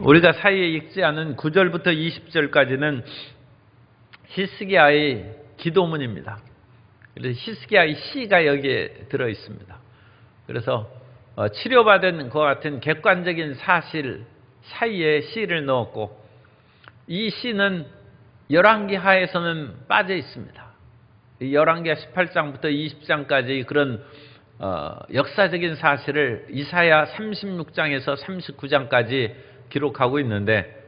우리가 사이에 읽지 않은 9절부터 20절까지는 히스기야의 기도문입니다. 그래서 히스기야의 시가 여기에 들어 있습니다. 그래서 치료받은 것 같은 객관적인 사실 사이에 시를 넣었고, 이 시는 열왕기 하에서는 빠져 있습니다. 열왕기 18장부터 20장까지 그런 역사적인 사실을 이사야 36장에서 39장까지 기록하고 있는데,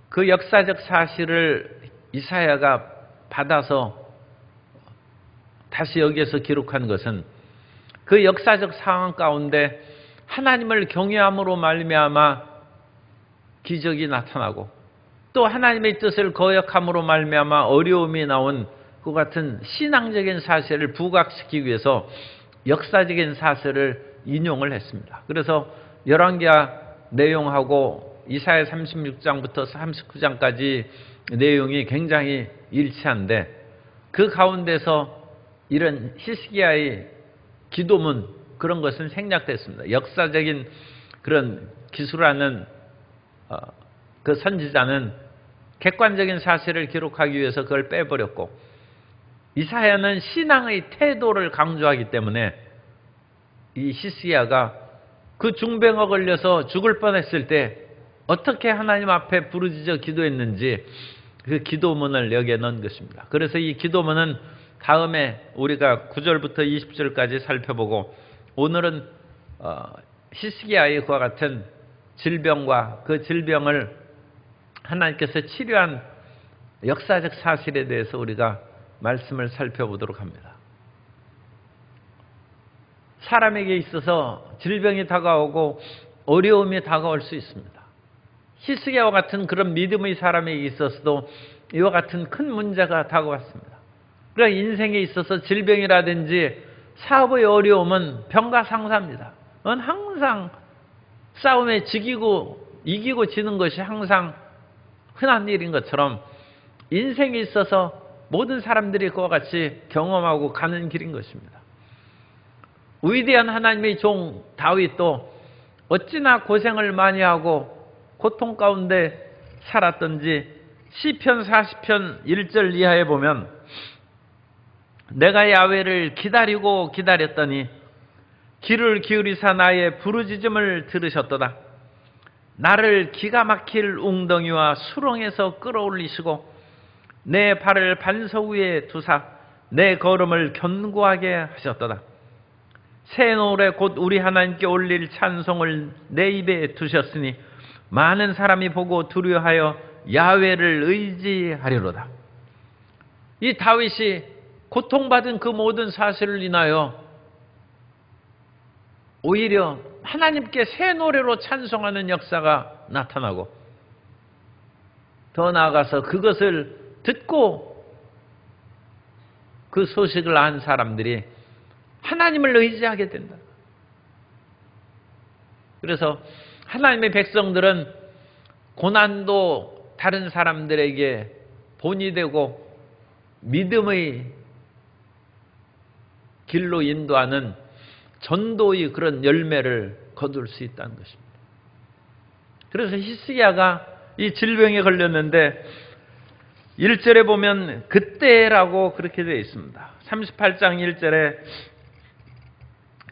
그 역사적 사실을 이사야가 받아서 다시 여기에서 기록한 것은 그 역사적 상황 가운데 하나님을 경외함으로 말미암아 기적이 나타나고, 또 하나님의 뜻을 거역함으로 말미암아 어려움이 나온 그 같은 신앙적인 사실을 부각시키기 위해서 역사적인 사실을 인용을 했습니다. 그래서 열왕기하 내용하고 이사야 36장부터 39장까지 내용이 굉장히 일치한데, 그 가운데서 이런 히스기야의 기도문, 그런 것은 생략됐습니다. 역사적인 그런 기술하는 그 선지자는 객관적인 사실을 기록하기 위해서 그걸 빼버렸고, 이사야는 신앙의 태도를 강조하기 때문에 이 히스기야가 그 중병에 걸려서 죽을 뻔했을 때 어떻게 하나님 앞에 부르짖어 기도했는지 그 기도문을 여기에 넣은 것입니다. 그래서 이 기도문은 다음에 우리가 9절부터 20절까지 살펴보고, 오늘은 히스기야의 그와 같은 질병과 그 질병을 하나님께서 치료한 역사적 사실에 대해서 우리가 말씀을 살펴보도록 합니다. 사람에게 있어서 질병이 다가오고 어려움이 다가올 수 있습니다. 히스기야와 같은 그런 믿음의 사람에게 있어서도 이와 같은 큰 문제가 다가왔습니다. 그러니까 인생에 있어서 질병이라든지 사업의 어려움은 병가상사입니다. 그건 항상 싸움에 이기고 지는 것이 항상 흔한 일인 것처럼 인생에 있어서 모든 사람들이 그와 같이 경험하고 가는 길인 것입니다. 위대한 하나님의 종 다윗도 어찌나 고생을 많이 하고 고통 가운데 살았던지 시편 40편 1절 이하에 보면, 내가 야훼를 기다리고 기다렸더니 귀를 기울이사 나의 부르짖음을 들으셨도다. 나를 기가 막힐 웅덩이와 수렁에서 끌어올리시고 내 발을 반석 위에 두사 내 걸음을 견고하게 하셨도다. 새 노래 곧 우리 하나님께 올릴 찬송을 내 입에 두셨으니 많은 사람이 보고 두려워하여 야훼를 의지하리로다. 이 다윗이 고통받은 그 모든 사실을 인하여 오히려 하나님께 새 노래로 찬송하는 역사가 나타나고, 더 나아가서 그것을 듣고 그 소식을 안 사람들이 하나님을 의지하게 된다. 그래서 하나님의 백성들은 고난도 다른 사람들에게 본이 되고 믿음의 길로 인도하는 전도의 그런 열매를 거둘 수 있다는 것입니다. 그래서 히스기야가 이 질병에 걸렸는데 1절에 보면 그때라고 그렇게 되어 있습니다. 38장 1절에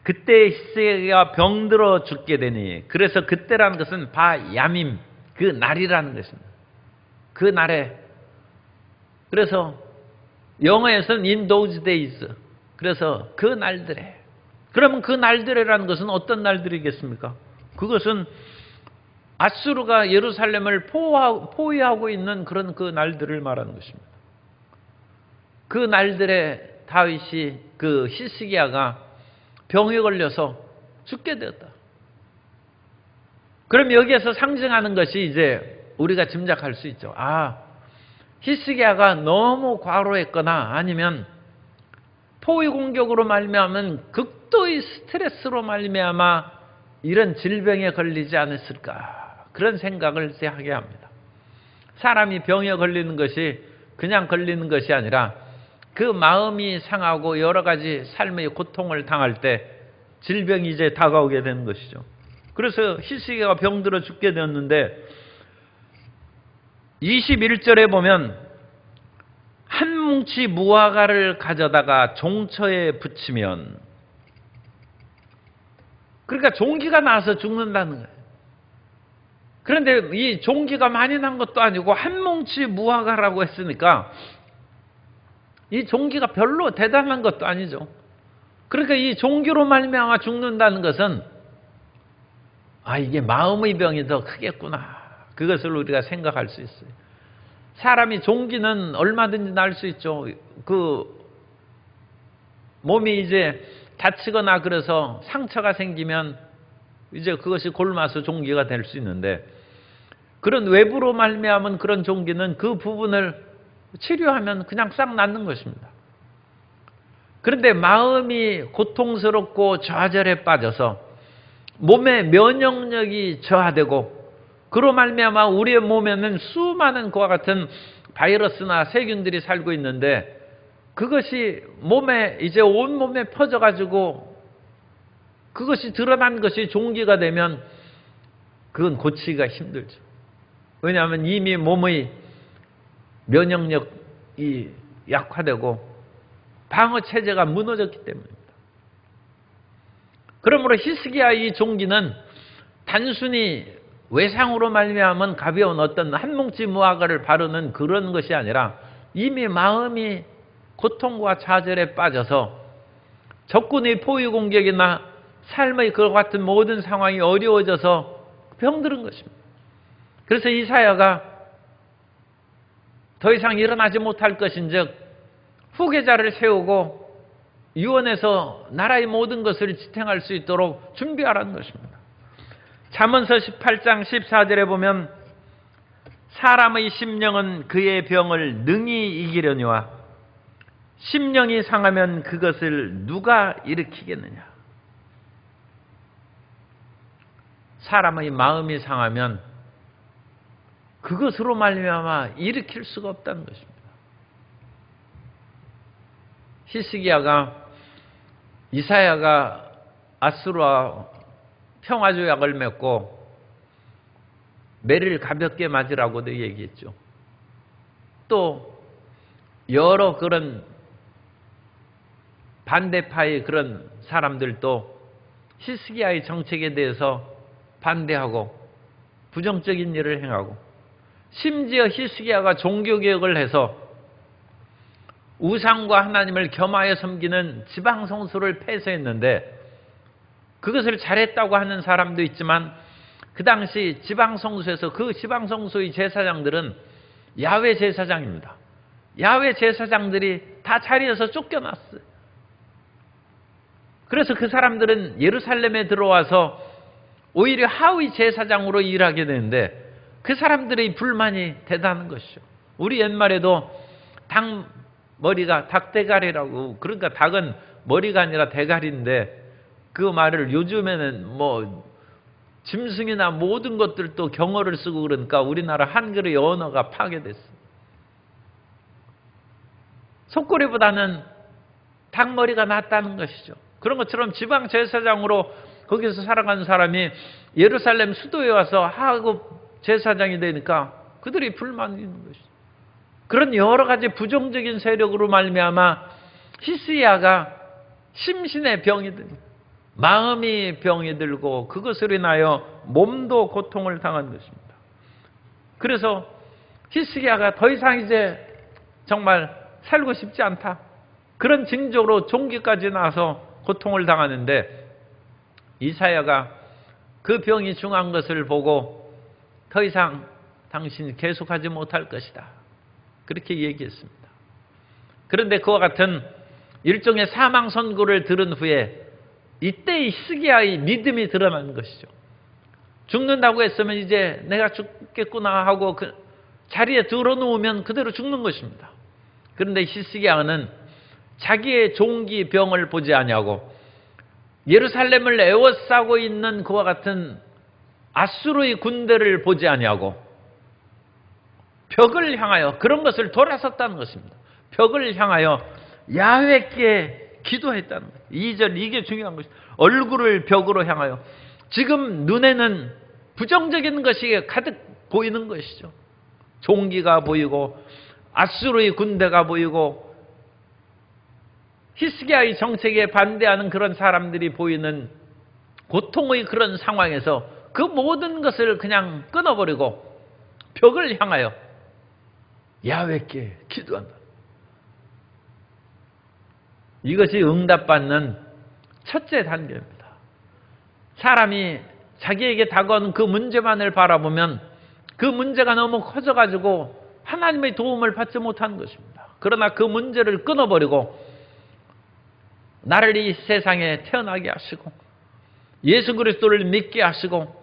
그때 히스기야가 병들어 죽게 되니, 그래서 그때라는 것은 바야밈, 그 날이라는 것입니다. 그 날에, 그래서 영어에서는 in those days, 그래서 그 날들에. 그러면 그 날들이라는 것은 어떤 날들이겠습니까? 그것은 아수르가 예루살렘을 포위하고 있는 그런 그 날들을 말하는 것입니다. 그 날들에 다윗이, 그 히스기야가 병에 걸려서 죽게 되었다. 그럼 여기에서 상징하는 것이 이제 우리가 짐작할 수 있죠. 히스기야가 너무 과로했거나 아니면 포위 공격으로 말미암은 극도의 스트레스로 말미암아 이런 질병에 걸리지 않았을까, 그런 생각을 하게 합니다. 사람이 병에 걸리는 것이 그냥 걸리는 것이 아니라 그 마음이 상하고 여러 가지 삶의 고통을 당할 때 질병이 이제 다가오게 되는 것이죠. 그래서 히스기야가 병들어 죽게 되었는데 21절에 보면 한 뭉치 무화과를 가져다가 종처에 붙이면, 그러니까 종기가 나서 죽는다는 거예요. 그런데 이 종기가 많이 난 것도 아니고 한 뭉치 무화과라고 했으니까 이 종기가 별로 대단한 것도 아니죠. 그러니까 이 종기로 말미암아 죽는다는 것은 이게 마음의 병이 더 크겠구나, 그것을 우리가 생각할 수 있어요. 사람이 종기는 얼마든지 날 수 있죠. 그 몸이 이제 다치거나 그래서 상처가 생기면 이제 그것이 골마서 종기가 될 수 있는데, 그런 외부로 말미암은 그런 종기는 그 부분을 치료하면 그냥 싹 낫는 것입니다. 그런데 마음이 고통스럽고 좌절에 빠져서 몸의 면역력이 저하되고, 그로 말미암아 우리의 몸에는 수많은 그와 같은 바이러스나 세균들이 살고 있는데, 그것이 몸에 이제 온 몸에 퍼져가지고 그것이 드러난 것이 종기가 되면 그건 고치기가 힘들죠. 왜냐하면 이미 몸의 면역력이 약화되고 방어 체제가 무너졌기 때문입니다. 그러므로 히스기야 이 종기는 단순히 외상으로 말미암은 가벼운 어떤 한 뭉치 무화과를 바르는 그런 것이 아니라 이미 마음이 고통과 좌절에 빠져서 적군의 포위 공격이나 삶의 그 같은 모든 상황이 어려워져서 병들은 것입니다. 그래서 이사야가 더 이상 일어나지 못할 것인즉 후계자를 세우고 유언해서 나라의 모든 것을 지탱할 수 있도록 준비하라는 것입니다. 잠언서 18장 14절에 보면 사람의 심령은 그의 병을 능히 이기려니와 심령이 상하면 그것을 누가 일으키겠느냐. 사람의 마음이 상하면 그것으로 말미암아 일으킬 수가 없다는 것입니다. 이사야가 아수르와 평화조약을 맺고 매를 가볍게 맞으라고도 얘기했죠. 또 여러 그런 반대파의 그런 사람들도 히스기야의 정책에 대해서 반대하고 부정적인 일을 행하고, 심지어 히스기야가 종교개혁을 해서 우상과 하나님을 겸하여 섬기는 지방성소를 폐쇄했는데, 그것을 잘했다고 하는 사람도 있지만 그 당시 지방성소에서 그 지방성소의 제사장들은 야훼 제사장입니다. 야훼 제사장들이 다 자리에서 쫓겨났어요. 그래서 그 사람들은 예루살렘에 들어와서 오히려 하위 제사장으로 일하게 되는데, 그 사람들의 불만이 대단한 것이죠. 우리 옛말에도 닭 머리가 닭대가리라고, 그러니까 닭은 머리가 아니라 대가리인데, 그 말을 요즘에는 짐승이나 모든 것들도 경어를 쓰고 그러니까 우리나라 한글의 언어가 파괴됐어요. 속꼬리보다는 닭머리가 낫다는 것이죠. 그런 것처럼 지방 제사장으로 거기서 살아가는 사람이 예루살렘 수도에 와서 하급 제사장이 되니까 그들이 불만이 있는 것이죠. 그런 여러 가지 부정적인 세력으로 말미암아 히스기야가 심신의 병이 듭니다. 마음이 병이 들고 그것으로 인하여 몸도 고통을 당한 것입니다. 그래서 히스기야가 더 이상 이제 정말 살고 싶지 않다, 그런 징조로 종기까지 나서 고통을 당하는데, 이사야가 그 병이 중한 것을 보고 더 이상 당신이 계속하지 못할 것이다, 그렇게 얘기했습니다. 그런데 그와 같은 일종의 사망 선고를 들은 후에 이때 히스기야의 믿음이 드러나는 것이죠. 죽는다고 했으면 이제 내가 죽겠구나 하고 그 자리에 들어누우면 그대로 죽는 것입니다. 그런데 히스기야는 자기의 종기 병을 보지 아니하고 예루살렘을 에워싸고 있는 그와 같은 아수르의 군대를 보지 아니하고 벽을 향하여, 그런 것을 돌아섰다는 것입니다. 벽을 향하여 야훼께 기도했다는 거예요. 2절, 이게 중요한 것입니다. 얼굴을 벽으로 향하여 지금 눈에는 부정적인 것이 가득 보이는 것이죠. 종기가 보이고 아수르의 군대가 보이고 히스기야의 정책에 반대하는 그런 사람들이 보이는 고통의 그런 상황에서 그 모든 것을 그냥 끊어버리고 벽을 향하여 야훼께 기도한다. 이것이 응답받는 첫째 단계입니다. 사람이 자기에게 다가온 그 문제만을 바라보면 그 문제가 너무 커져가지고 하나님의 도움을 받지 못하는 것입니다. 그러나 그 문제를 끊어버리고 나를 이 세상에 태어나게 하시고 예수 그리스도를 믿게 하시고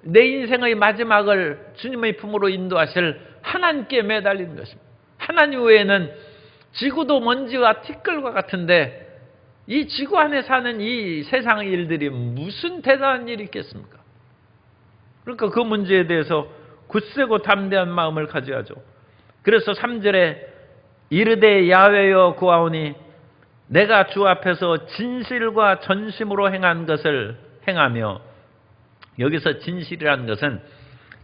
내 인생의 마지막을 주님의 품으로 인도하실 하나님께 매달리는 것입니다. 하나님 외에는 지구도 먼지와 티끌과 같은데 이 지구 안에 사는 이 세상의 일들이 무슨 대단한 일이 있겠습니까? 그러니까 그 문제에 대해서 굳세고 담대한 마음을 가져야죠. 그래서 3절에 이르되 야훼여 구하오니 내가 주 앞에서 진실과 전심으로 행한 것을 행하며, 여기서 진실이라는 것은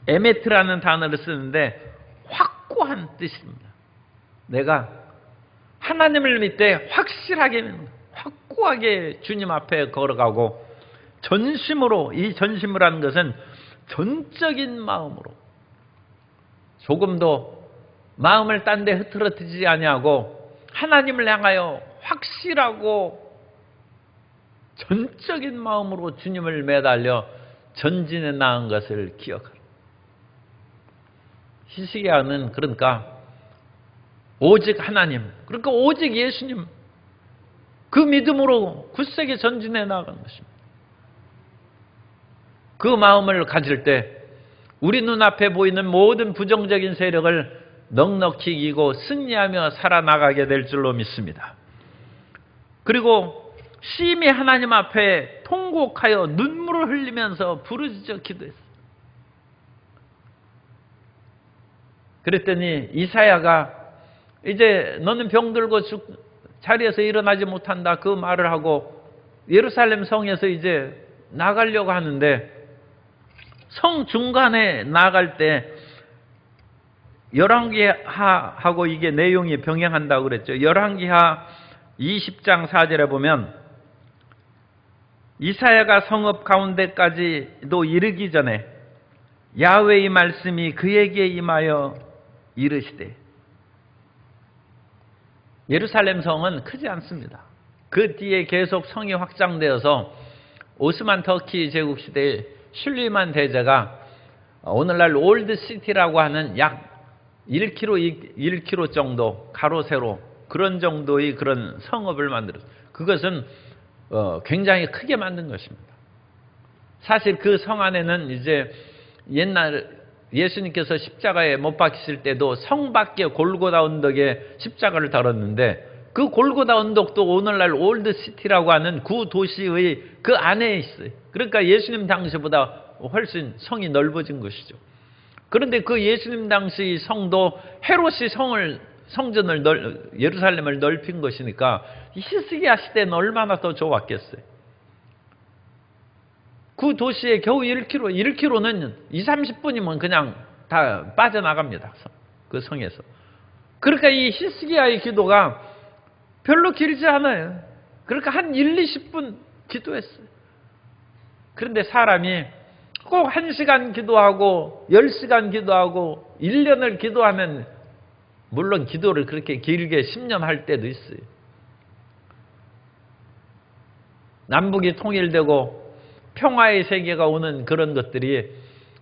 에메트라는 단어를 쓰는데 확고한 뜻입니다. 내가 하나님을 믿되 확실하게 확고하게 주님 앞에 걸어가고 전심으로, 이 전심이라는 것은 전적인 마음으로 조금도 마음을 딴 데 흐트러뜨리지 아니하고 하나님을 향하여 확실하고 전적인 마음으로 주님을 매달려 전진해 나간 것을 기억하라. 히스기야는 그러니까 오직 하나님, 그러니까 오직 예수님, 그 믿음으로 굳세게 전진해 나간 것입니다. 그 마음을 가질 때 우리 눈앞에 보이는 모든 부정적인 세력을 넉넉히 이기고 승리하며 살아나가게 될 줄로 믿습니다. 그리고 심히 하나님 앞에 통곡하여 눈물을 흘리면서 부르짖어 기도했어요. 그랬더니 이사야가 이제 너는 병들고 자리에서 일어나지 못한다 그 말을 하고 예루살렘 성에서 이제 나가려고 하는데 성 중간에 나갈 때 열왕기하고 이게 내용이 병행한다고 그랬죠. 열왕기하 20장 4절에 보면 이사야가 성읍 가운데까지도 이르기 전에 야훼의 말씀이 그에게 임하여 이르시되, 예루살렘 성은 크지 않습니다. 그 뒤에 계속 성이 확장되어서 오스만 터키 제국 시대에 슐리만 대제가 오늘날 올드시티라고 하는 약 1km 정도 가로 세로 그런 정도의 그런 성읍을 만들었어요. 그것은 굉장히 크게 만든 것입니다. 사실 그 성 안에는 이제 옛날 예수님께서 십자가에 못 박히실 때도 성 밖에 골고다 언덕에 십자가를 달았는데 그 골고다 언덕도 오늘날 올드시티라고 하는 구도시의 그 안에 있어요. 그러니까 예수님 당시보다 훨씬 성이 넓어진 것이죠. 그런데 그 예수님 당시 성도 헤롯이 성전을 예루살렘을 넓힌 것이니까 히스기야 시대는 얼마나 더 좋았겠어요. 그 도시에 겨우 1km는 20-30분이면 그냥 다 빠져나갑니다. 그 성에서. 그러니까 이 히스기야의 기도가 별로 길지 않아요. 그러니까 한 1-20분 기도했어요. 그런데 사람이 꼭 1시간 기도하고 10시간 기도하고 1년을 기도하면, 물론 기도를 그렇게 길게 10년 할 때도 있어요. 남북이 통일되고 평화의 세계가 오는 그런 것들이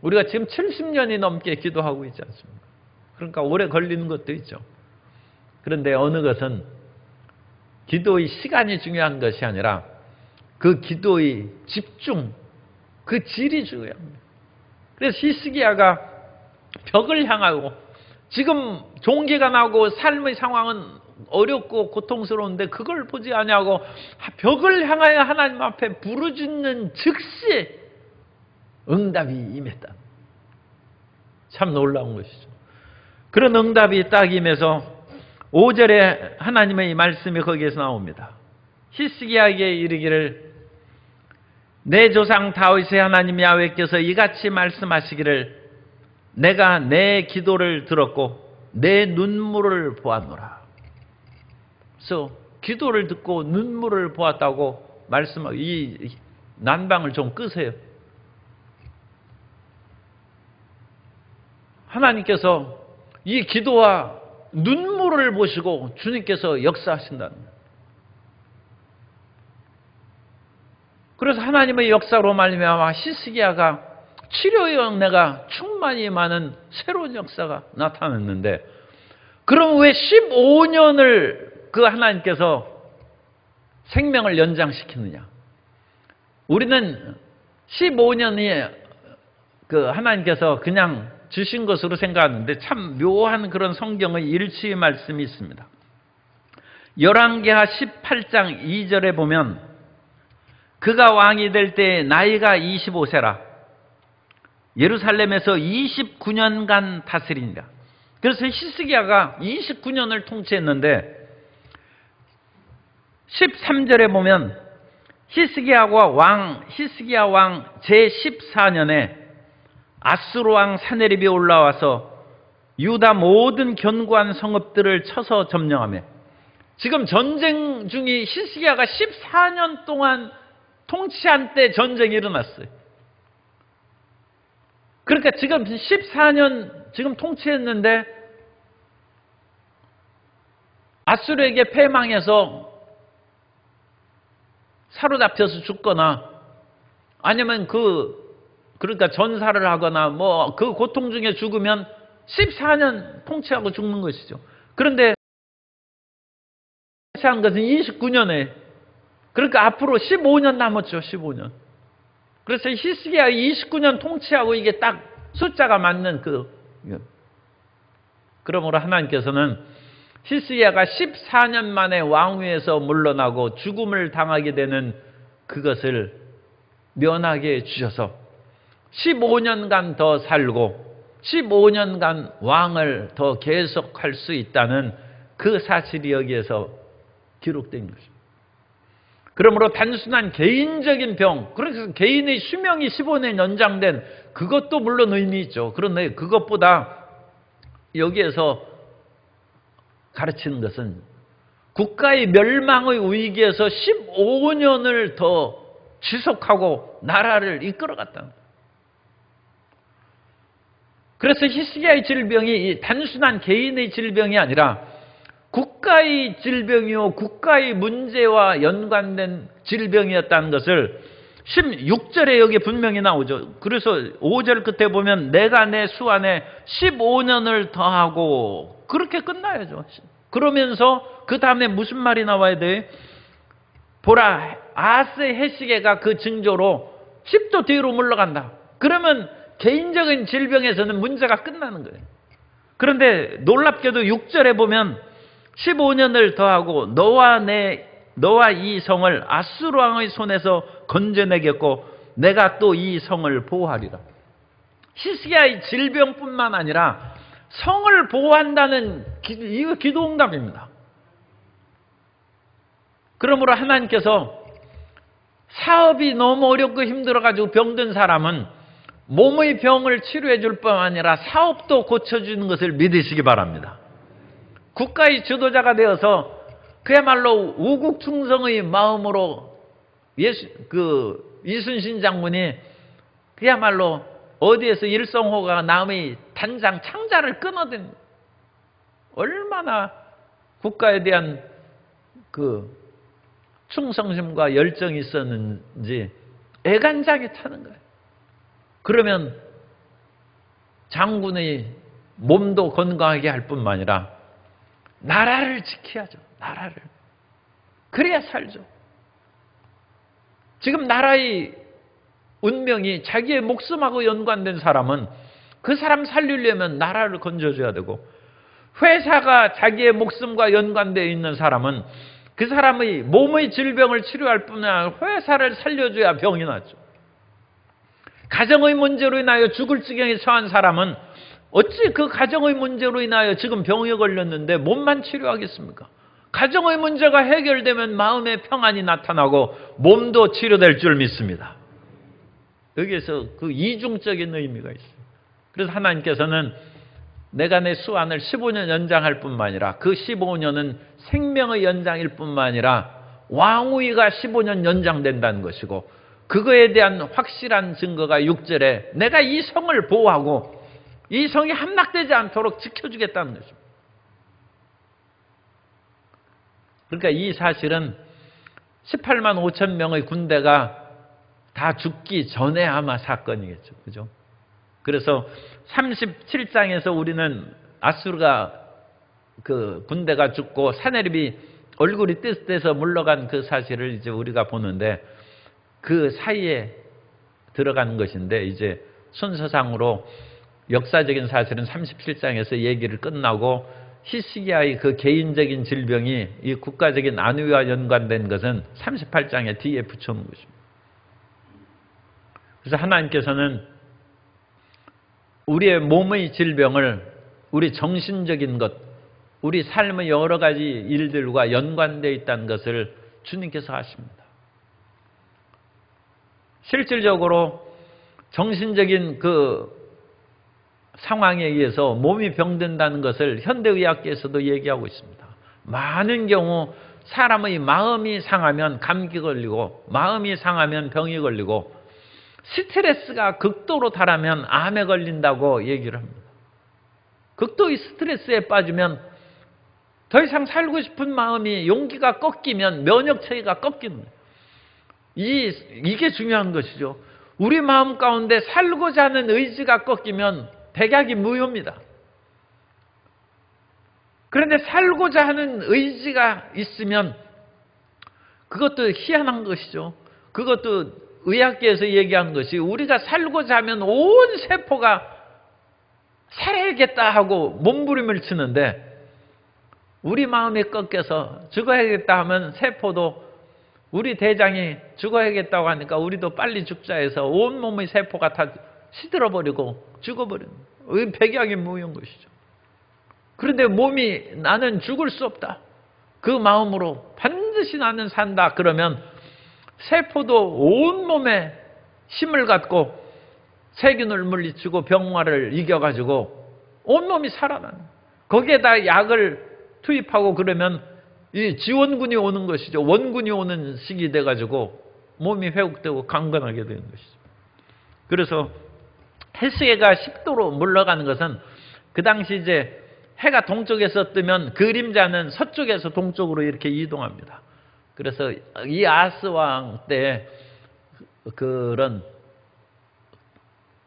우리가 지금 70년이 넘게 기도하고 있지 않습니까? 그러니까 오래 걸리는 것도 있죠. 그런데 어느 것은 기도의 시간이 중요한 것이 아니라 그 기도의 집중, 그 질이 중요합니다. 그래서 히스기야가 벽을 향하고, 지금 종기가 나고 삶의 상황은 어렵고 고통스러운데 그걸 보지 아니하고 벽을 향하여 하나님 앞에 부르짖는 즉시 응답이 임했다. 참 놀라운 것이죠. 그런 응답이 딱 임해서 5절에 하나님의 말씀이 거기에서 나옵니다. 히스기야에게 이르기를 내 조상 다윗의 하나님 야훼께서 이같이 말씀하시기를 내가 내 기도를 들었고 내 눈물을 보았노라. 그래서 기도를 듣고 눈물을 보았다고 말씀하고, 이 난방을 좀 끄세요. 하나님께서 이 기도와 눈물을 보시고 주님께서 역사하신다는 거예요. 그래서 하나님의 역사로 말미암아 히스기야가 치료의 은혜가 충만히 많은 새로운 역사가 나타났는데, 그럼 왜 15년을 그 하나님께서 생명을 연장시키느냐? 우리는 15년이 그 하나님께서 그냥 주신 것으로 생각하는데 참 묘한 그런 성경의 일치의 말씀이 있습니다. 열왕기하 18장 2절에 보면 그가 왕이 될 때 나이가 25세라 예루살렘에서 29년간 다스린다. 그래서 히스기야가 29년을 통치했는데 13절에 보면 히스기야 왕 제14년에 아수르 왕 사네립이 올라와서 유다 모든 견고한 성읍들을 쳐서 점령하며, 지금 전쟁 중이 히스기야가 14년 동안 통치한 때 전쟁이 일어났어요. 그러니까 지금 14년 지금 통치했는데 아수르에게 패망해서 사로잡혀서 죽거나 아니면 그러니까 전사를 하거나 뭐 그 고통 중에 죽으면 14년 통치하고 죽는 것이죠. 그런데 통치한 것은 29년에, 그러니까 앞으로 15년 남았죠. 15년. 그래서 히스기야 29년 통치하고 이게 딱 숫자가 맞는 그러므로 하나님께서는 히스기야가 14년 만에 왕위에서 물러나고 죽음을 당하게 되는 그것을 면하게 해주셔서 15년간 더 살고 15년간 왕을 더 계속할 수 있다는 그 사실이 여기에서 기록된 것입니다. 그러므로 단순한 개인적인 병, 그래서 개인의 수명이 15년 연장된 그것도 물론 의미 있죠. 그런데 그것보다 여기에서 가르치는 것은 국가의 멸망의 위기에서 15년을 더 지속하고 나라를 이끌어갔다는 거예요. 그래서 히스기야의 질병이 단순한 개인의 질병이 아니라 국가의 질병이요 국가의 문제와 연관된 질병이었다는 것을 16절에 여기 분명히 나오죠. 그래서 5절 끝에 보면 내가 내 수 안에 15년을 더하고 그렇게 끝나야죠. 그러면서 그 다음에 무슨 말이 나와야 돼? 보라, 아하스의 해시계가 그 징조로 10도 뒤로 물러간다. 그러면 개인적인 질병에서는 문제가 끝나는 거예요. 그런데 놀랍게도 6절에 보면 15년을 더하고 너와 이 성을 아수르 왕의 손에서 건져내겠고 내가 또 이 성을 보호하리라. 히스기야의 질병뿐만 아니라 성을 보호한다는 이거 기도응답입니다. 그러므로 하나님께서 사업이 너무 어렵고 힘들어가지고 병든 사람은 몸의 병을 치료해 줄 뿐만 아니라 사업도 고쳐주는 것을 믿으시기 바랍니다. 국가의 지도자가 되어서 그야말로 우국충성의 마음으로 이순신 장군이 그야말로 어디에서 일성호가 남의 단장 창자를 끊어든 얼마나 국가에 대한 충성심과 열정이 있었는지 애간장이 타는 거예요. 그러면 장군의 몸도 건강하게 할 뿐만 아니라 나라를 지켜야죠. 나라를. 그래야 살죠. 지금 나라의 운명이 자기의 목숨하고 연관된 사람은 그 사람 살리려면 나라를 건져줘야 되고, 회사가 자기의 목숨과 연관되어 있는 사람은 그 사람의 몸의 질병을 치료할 뿐만 아니라 회사를 살려줘야 병이 낫죠. 가정의 문제로 인하여 죽을 지경에 처한 사람은 어찌 그 가정의 문제로 인하여 지금 병에 걸렸는데 몸만 치료하겠습니까? 가정의 문제가 해결되면 마음의 평안이 나타나고 몸도 치료될 줄 믿습니다. 여기에서 그 이중적인 의미가 있어요. 그래서 하나님께서는 내가 내 수완을 15년 연장할 뿐만 아니라 그 15년은 생명의 연장일 뿐만 아니라 왕위가 15년 연장된다는 것이고, 그거에 대한 확실한 증거가 6절에 내가 이 성을 보호하고 이 성이 함락되지 않도록 지켜주겠다는 것입니다. 그러니까 이 사실은 18만 5천 명의 군대가 다 죽기 전에 아마 사건이겠죠. 그죠? 그래서 37장에서 우리는 아수르가 그 군대가 죽고 사네립이 얼굴이 뜨뜻해서 물러간 그 사실을 이제 우리가 보는데, 그 사이에 들어가는 것인데, 이제 순서상으로 역사적인 사실은 37장에서 얘기를 끝나고 히스기야의 그 개인적인 질병이 이 국가적인 안위와 연관된 것은 38장에 뒤에 붙여놓은 것입니다. 그래서 하나님께서는 우리의 몸의 질병을 우리 정신적인 것, 우리 삶의 여러 가지 일들과 연관되어 있다는 것을 주님께서 아십니다. 실질적으로 정신적인 그 상황에 의해서 몸이 병든다는 것을 현대의학계에서도 얘기하고 있습니다. 많은 경우 사람의 마음이 상하면 감기 걸리고, 마음이 상하면 병이 걸리고, 스트레스가 극도로 달하면 암에 걸린다고 얘기를 합니다. 극도의 스트레스에 빠지면 더 이상 살고 싶은 마음이, 용기가 꺾이면 면역체계가 꺾이는 거예요. 이게 중요한 것이죠. 우리 마음 가운데 살고자 하는 의지가 꺾이면 백약이 무효입니다. 그런데 살고자 하는 의지가 있으면 그것도 희한한 것이죠. 그것도 의학계에서 얘기하는 것이, 우리가 살고자 하면 온 세포가 살아야겠다 하고 몸부림을 치는데, 우리 마음이 꺾여서 죽어야겠다 하면 세포도, 우리 대장이 죽어야겠다고 하니까 우리도 빨리 죽자 해서 온몸의 세포가 다 시들어버리고 죽어버리는 거예요. 백약이 무효인 것이죠. 그런데 몸이 나는 죽을 수 없다, 그 마음으로 반드시 나는 산다 그러면 세포도 온몸에 힘을 갖고 세균을 물리치고 병화를 이겨가지고 온몸이 살아나는, 거기에다 약을 투입하고 그러면 이 지원군이 오는 것이죠. 원군이 오는 시기 돼가지고 몸이 회복되고 강건하게 되는 것이죠. 그래서 해수해가 10도로 물러가는 것은, 그 당시 이제 해가 동쪽에서 뜨면 그림자는 서쪽에서 동쪽으로 이렇게 이동합니다. 그래서 이 아스 왕 때 그런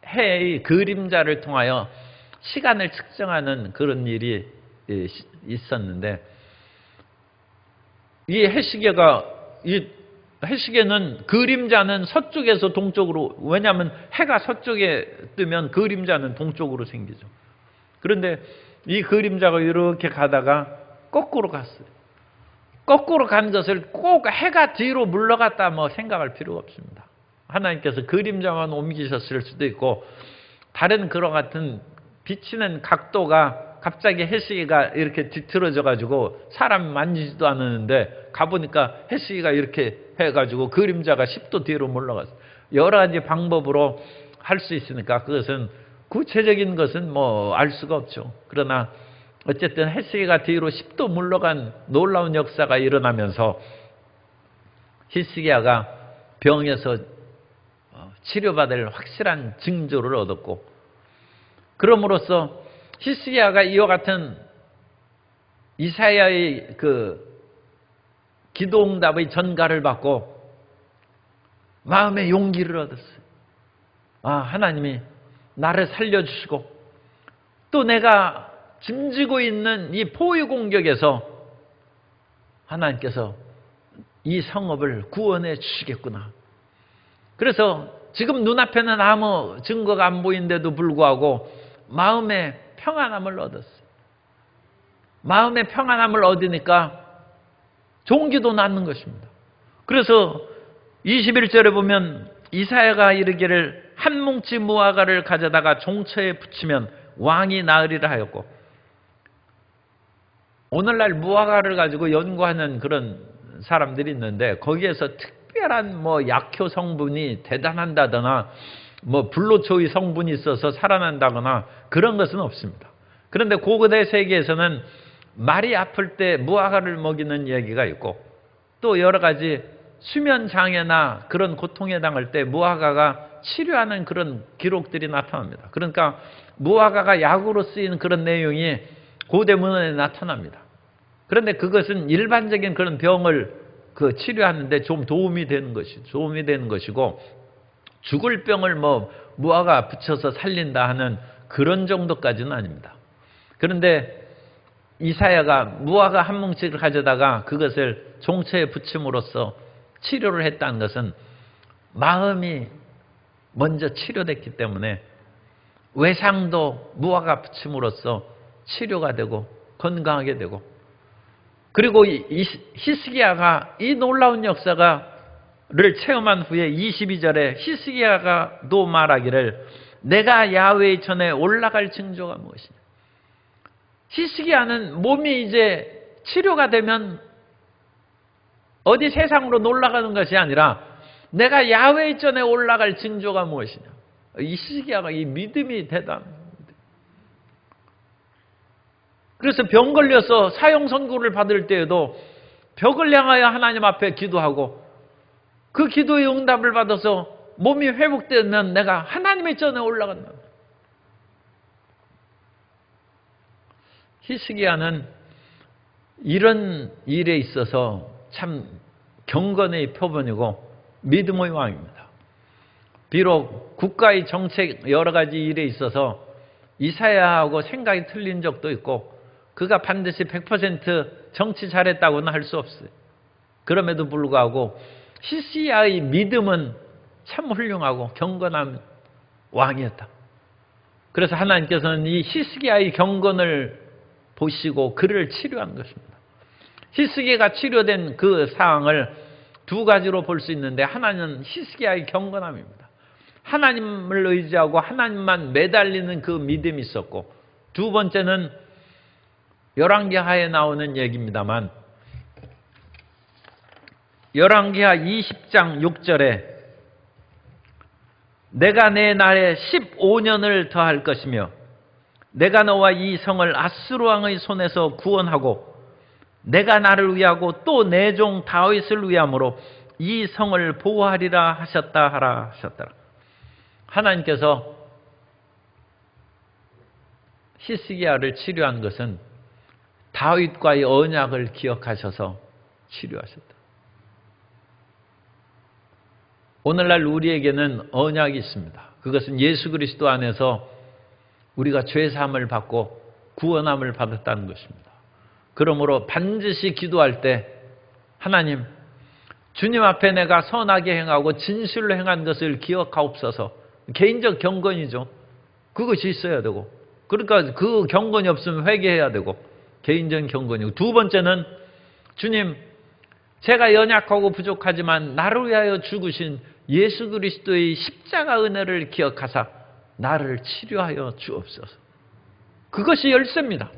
해의 그림자를 통하여 시간을 측정하는 그런 일이 있었는데, 이 해시계는 그림자는 서쪽에서 동쪽으로, 왜냐하면 해가 서쪽에 뜨면 그림자는 동쪽으로 생기죠. 그런데 이 그림자가 이렇게 가다가 거꾸로 갔어요. 거꾸로 간 것을 꼭 해가 뒤로 물러갔다 뭐 생각할 필요가 없습니다. 하나님께서 그림자만 옮기셨을 수도 있고, 다른 그런 같은 비치는 각도가 갑자기 해시계가 이렇게 뒤틀어져 가지고 사람이 만지지도 않았는데 가보니까 해시계가 이렇게 해가지고 그림자가 10도 뒤로 물러갔어요. 여러 가지 방법으로 할 수 있으니까 그것은 구체적인 것은 뭐 알 수가 없죠. 그러나 어쨌든 해시계가 뒤로 10도 물러간 놀라운 역사가 일어나면서 히스기야가 병에서 치료받을 확실한 징조를 얻었고, 그럼으로써 히스기야가 이와 같은 이사야의 그 기도응답의 전가를 받고 마음의 용기를 얻었어요. 하나님이 나를 살려주시고 또 내가 짐지고 있는 이 포위 공격에서 하나님께서 이 성읍을 구원해 주시겠구나. 그래서 지금 눈앞에는 아무 증거가 안 보이는데도 불구하고 마음의 평안함을 얻었어요. 마음의 평안함을 얻으니까 종기도 낳는 것입니다. 그래서 21절에 보면 이사야가 이르기를 한 뭉치 무화과를 가져다가 종처에 붙이면 왕이 나으리라 하였고, 오늘날 무화과를 가지고 연구하는 그런 사람들이 있는데 거기에서 특별한 뭐 약효 성분이 대단한다거나 뭐 불로초의 성분이 있어서 살아난다거나 그런 것은 없습니다. 그런데 고대 세계에서는 말이 아플 때 무화과를 먹이는 얘기가 있고 또 여러 가지 수면 장애나 그런 고통에 당할 때 무화과가 치료하는 그런 기록들이 나타납니다. 그러니까 무화과가 약으로 쓰이는 그런 내용이 고대 문헌에 나타납니다. 그런데 그것은 일반적인 그런 병을 치료하는데 좀 도움이 되는 것이고 죽을 병을 뭐 무화과 붙여서 살린다 하는 그런 정도까지는 아닙니다. 그런데 이사야가 무화과 한 뭉치를 가져다가 그것을 종처에 붙임으로써 치료를 했다는 것은 마음이 먼저 치료됐기 때문에 외상도 무화과 붙임으로써 치료가 되고 건강하게 되고, 그리고 히스기야가 이 놀라운 역사를 체험한 후에 22절에 히스기야가도 말하기를 내가 야훼의 전에 올라갈 징조가 무엇이냐. 히스기야는 몸이 이제 치료가 되면 어디 세상으로 놀라가는 것이 아니라 내가 야훼의 전에 올라갈 징조가 무엇이냐. 이 히스기야가 이 믿음이 대단합니다. 그래서 병 걸려서 사형 선고를 받을 때에도 벽을 향하여 하나님 앞에 기도하고 그 기도의 응답을 받아서 몸이 회복되면 내가 하나님의 전에 올라간다. 히스기야는 이런 일에 있어서 참 경건의 표본이고 믿음의 왕입니다. 비록 국가의 정책 여러 가지 일에 있어서 이사야하고 생각이 틀린 적도 있고 그가 반드시 100% 정치 잘했다고는 할 수 없어요. 그럼에도 불구하고 히스기야의 믿음은 참 훌륭하고 경건한 왕이었다. 그래서 하나님께서는 이 히스기야의 경건을 보시고 그를 치료한 것입니다. 히스기야가 치료된 그 상황을 두 가지로 볼 수 있는데, 하나는 히스기야의 경건함입니다. 하나님을 의지하고 하나님만 매달리는 그 믿음이 있었고, 두 번째는 열왕기하에 나오는 얘기입니다만 열왕기하 20장 6절에 내가 내 날에 15년을 더할 것이며 내가 너와 이 성을 아수르 왕의 손에서 구원하고 내가 나를 위하고 또 내 종 다윗을 위함으로 이 성을 보호하리라 하셨다 하라 하셨더라. 하나님께서 히스기야를 치료한 것은 다윗과의 언약을 기억하셔서 치료하셨다. 오늘날 우리에게는 언약이 있습니다. 그것은 예수 그리스도 안에서 우리가 죄사함을 받고 구원함을 받았다는 것입니다. 그러므로 반드시 기도할 때 하나님, 주님 앞에 내가 선하게 행하고 진실로 행한 것을 기억하옵소서. 개인적 경건이죠. 그것이 있어야 되고, 그러니까 그 경건이 없으면 회개해야 되고 개인적 경건이고, 두 번째는 주님, 제가 연약하고 부족하지만 나를 위하여 죽으신 예수 그리스도의 십자가 은혜를 기억하사 나를 치료하여 주옵소서. 그것이 열쇠입니다.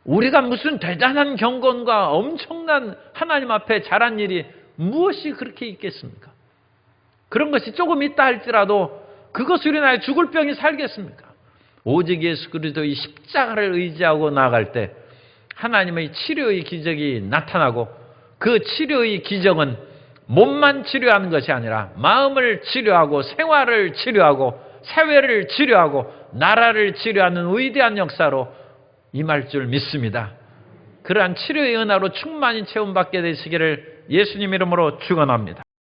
우리가 무슨 대단한 경건과 엄청난 하나님 앞에 잘한 일이 무엇이 그렇게 있겠습니까? 그런 것이 조금 있다 할지라도 그것으로 인하여 죽을 병이 살겠습니까? 오직 예수 그리스도의 십자가를 의지하고 나아갈 때 하나님의 치료의 기적이 나타나고, 그 치료의 기적은 몸만 치료하는 것이 아니라 마음을 치료하고 생활을 치료하고 사회를 치료하고 나라를 치료하는 위대한 역사로 임할 줄 믿습니다. 그러한 치료의 은혜로 충만히 체험받게 되시기를 예수님 이름으로 축원합니다.